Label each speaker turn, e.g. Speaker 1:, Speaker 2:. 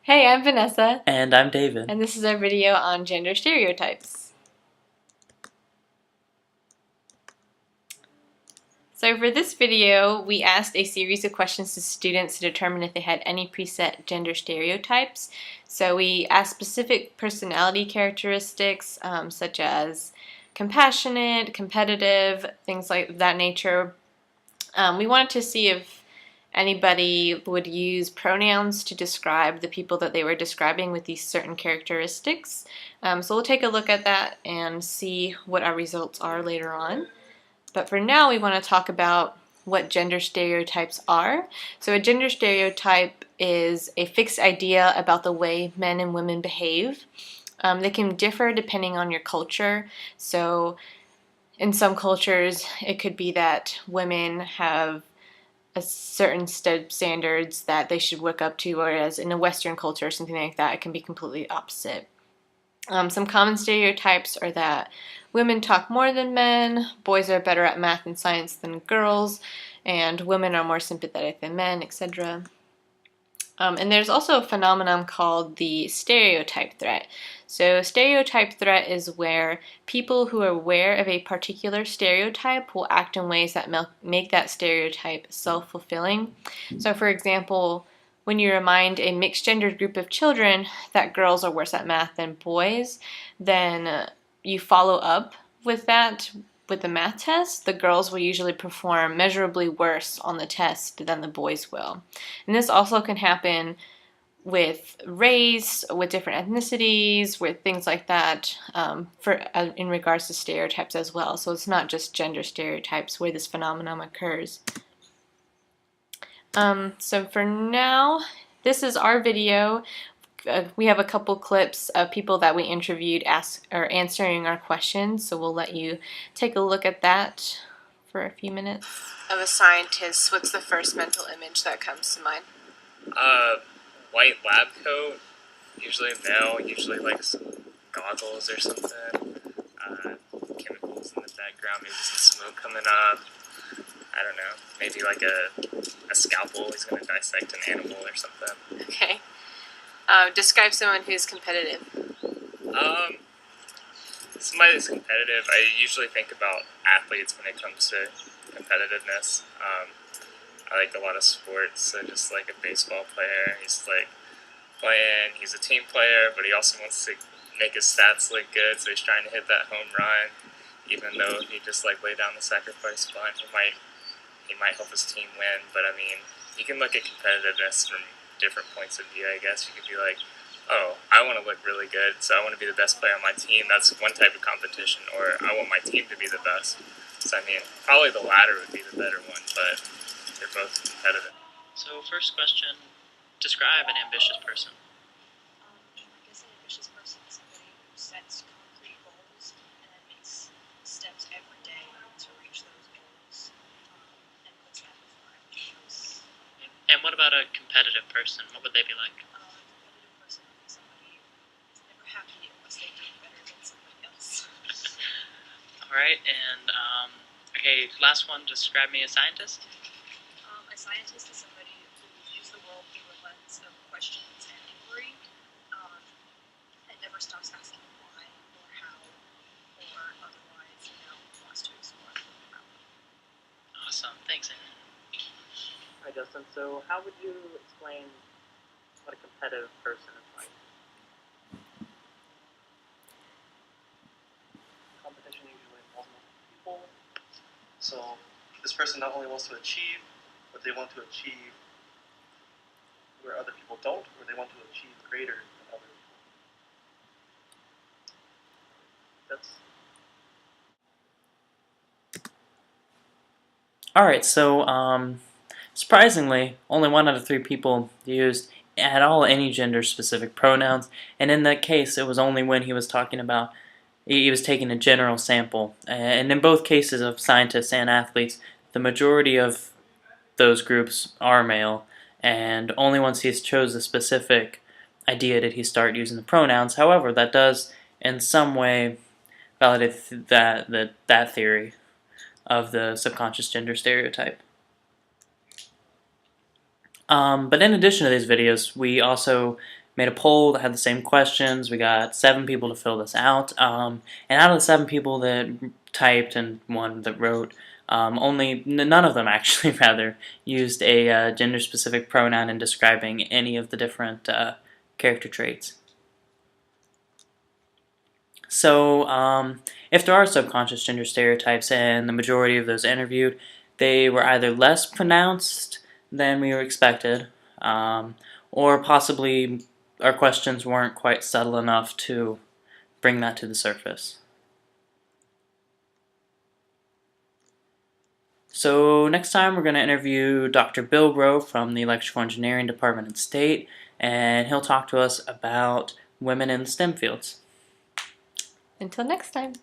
Speaker 1: Hey, I'm Vanessa.
Speaker 2: And I'm David.
Speaker 1: And this is our video on gender stereotypes. So for this video, we asked a series of questions to students to determine if they had any preset gender stereotypes. So we asked specific personality characteristics such as compassionate, competitive, things like that nature. We wanted to see if anybody would use pronouns to describe the people that they were describing with these certain characteristics. So we'll take a look at that and see what our results are later on. But for now, we want to talk about what gender stereotypes are. So a gender stereotype is a fixed idea about the way men and women behave. They can differ depending on your culture. So in some cultures, it could be that women have a certain standards that they should look up to, whereas in a Western culture or something like that, it can be completely opposite. Some common stereotypes are that women talk more than men, boys are better at math and science than girls, and women are more sympathetic than men, etc. And there's also a phenomenon called the stereotype threat. So stereotype threat is where people who are aware of a particular stereotype will act in ways that make that stereotype self-fulfilling. So for example, when you remind a mixed-gendered group of children that girls are worse at math than boys, then you follow up with that with the math test. The girls will usually perform measurably worse on the test than the boys will. And this also can happen with race, with different ethnicities, with things like that, in regards to stereotypes as well. So it's not just gender stereotypes where this phenomenon occurs. So for now, this is our video. We have a couple clips of people that we interviewed answering our questions, so we'll let you take a look at that for a few minutes. Of a scientist, what's the first mental image that comes to mind?
Speaker 3: White lab coat, usually male, usually like some goggles or something. Chemicals in the background, maybe some smoke coming up. I don't know, maybe like a scalpel. He's going to dissect an animal or something.
Speaker 1: Okay. Describe someone who's competitive.
Speaker 3: Somebody that's competitive, I usually think about athletes when it comes to competitiveness. I like a lot of sports, so just like a baseball player, he's like playing, he's a team player, but he also wants to make his stats look good, so he's trying to hit that home run, even though he just like lay down the sacrifice bunt. He might help his team win, but I mean, you can look at competitiveness from different points of view, I guess. You could be like, oh, I want to look really good, so I want to be the best player on my team. That's one type of competition. Or I want my team to be the best. So I mean, probably the latter would be the better one, but they're both competitive.
Speaker 2: So first question, describe an ambitious person.
Speaker 4: I guess an ambitious person is somebody who sets concrete goals and then makes steps every day to reach those goals and puts that before everything else.
Speaker 2: And what about a competitive person? What would they be like?
Speaker 4: A competitive person would be somebody who's never happy unless they do better than somebody else.
Speaker 2: Alright, and okay, last one, describe me a scientist.
Speaker 4: A scientist is somebody who views the world through a lens of questions and inquiry and never stops asking why or how or otherwise, wants to explore the problem.
Speaker 2: Awesome, thanks, Aaron.
Speaker 5: Hi, Justin. So how would you explain what a competitive person is like?
Speaker 6: Competition usually involves multiple people. So this person not only wants to achieve, but they want to achieve where other people don't, or they want to achieve greater than other people. That's
Speaker 2: Alright, so surprisingly, only 1 out of 3 people used at all any gender-specific pronouns, and in that case, it was only when he was talking about, he was taking a general sample. And in both cases of scientists and athletes, the majority of those groups are male, and only once he chose a specific idea did he start using the pronouns. However, that does in some way validate that theory of the subconscious gender stereotype. But in addition to these videos, we also made a poll that had the same questions. We got 7 people to fill this out, and out of the 7 people that typed and 1 that wrote, none of them actually rather used a gender-specific pronoun in describing any of the different character traits. So, if there are subconscious gender stereotypes, and the majority of those interviewed, they were either less pronounced than we were expected, or possibly our questions weren't quite subtle enough to bring that to the surface. So next time we're going to interview Dr. Bill Grove from the Electrical Engineering Department at State, and he'll talk to us about women in STEM fields.
Speaker 1: Until next time.